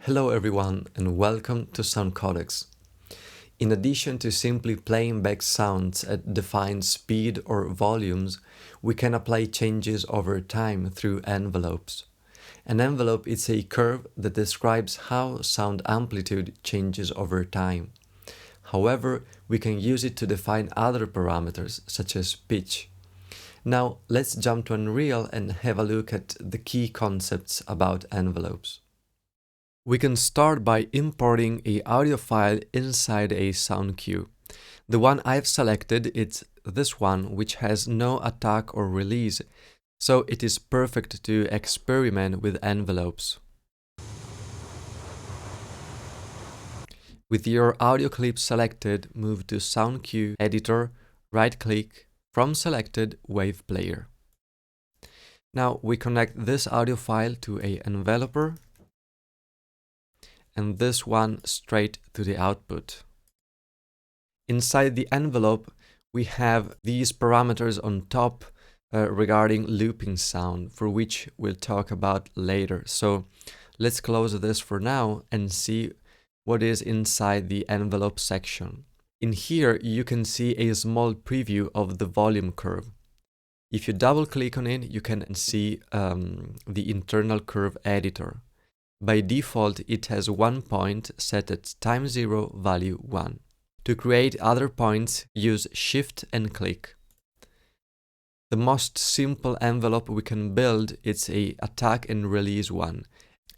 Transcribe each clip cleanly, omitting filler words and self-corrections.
Hello everyone and welcome to Sound Codecs. In addition to simply playing back sounds at defined speed or volumes, we can apply changes over time through envelopes. An envelope is a curve that describes how sound amplitude changes over time. However, we can use it to define other parameters such as pitch. Now let's jump to Unreal and have a look at the key concepts about envelopes. We can start by importing an audio file inside a sound cue. The one I've selected is this one, which has no attack or release, so it is perfect to experiment with envelopes. With your audio clip selected, move to Sound Cue Editor, right-click, from selected Wave Player. Now we connect this audio file to an enveloper, and this one straight to the output. Inside the envelope, we have these parameters on top regarding looping sound, for which we'll talk about later. So let's close this for now and see what is inside the envelope section. In here, you can see a small preview of the volume curve. If you double click on it, you can see the internal curve editor. By default, it has one point set at time 0, value 1. To create other points, use Shift and click. The most simple envelope we can build is a attack and release one,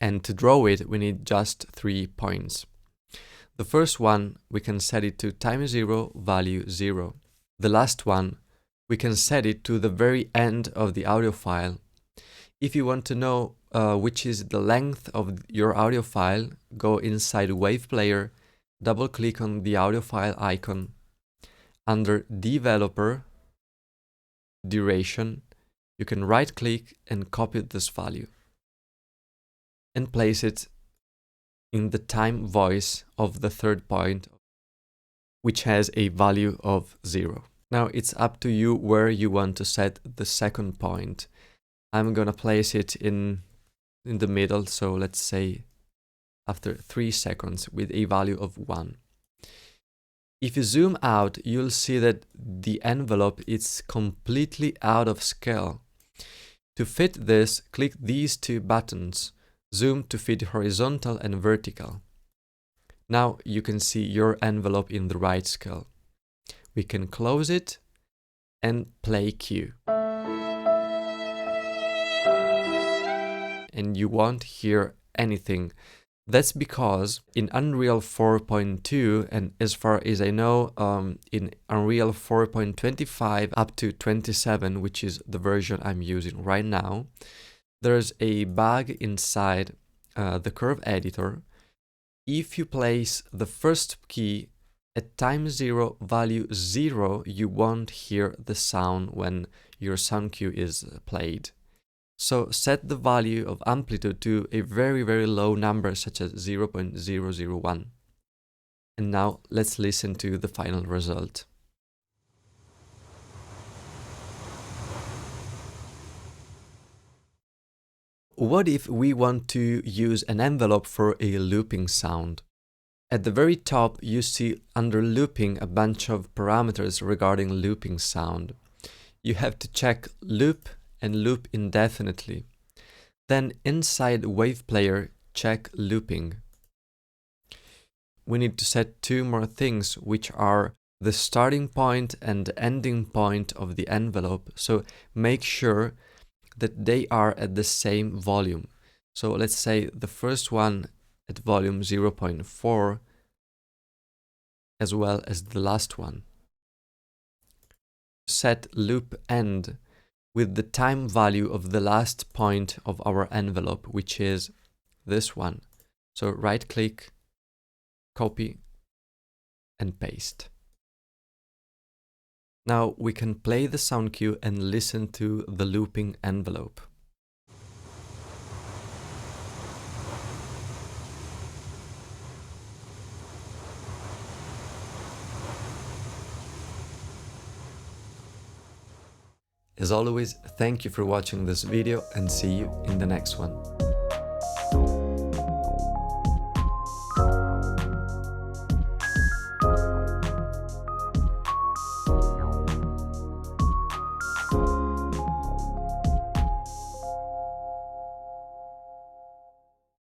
and to draw it we need just 3 points. The first one we can set it to time 0, value 0. The last one we can set it to the very end of the audio file. If you want to know which is the length of your audio file, go inside Wave Player, double click on the audio file icon. Under Developer, Duration, you can right click and copy this value and place it in the time voice of the third point, which has a value of 0. Now it's up to you where you want to set the second point. I'm gonna place it in the middle, so let's say after 3 seconds with a value of 1. If you zoom out, you'll see that the envelope is completely out of scale. To fit this, click these 2 buttons, zoom to fit horizontal and vertical. Now you can see your envelope in the right scale. We can close it and play cue. And you won't hear anything. That's because in Unreal 4.2, and as far as I know, in Unreal 4.25 up to 27, which is the version I'm using right now, there's a bug inside the curve editor. If you place the first key at time 0, value 0, you won't hear the sound when your sound cue is played. So set the value of amplitude to a very low number, such as 0.001. And now let's listen to the final result. What if we want to use an envelope for a looping sound? At the very top, you see under looping a bunch of parameters regarding looping sound. You have to check loop and loop indefinitely. Then inside Wave Player, check looping. We need to set 2 more things, which are the starting point and the ending point of the envelope. So make sure that they are at the same volume. So let's say the first one at volume 0.4 as well as the last one. Set loop end with the time value of the last point of our envelope, which is this one. So right click, copy and paste. Now we can play the sound cue and listen to the looping envelope. As always, thank you for watching this video and see you in the next one.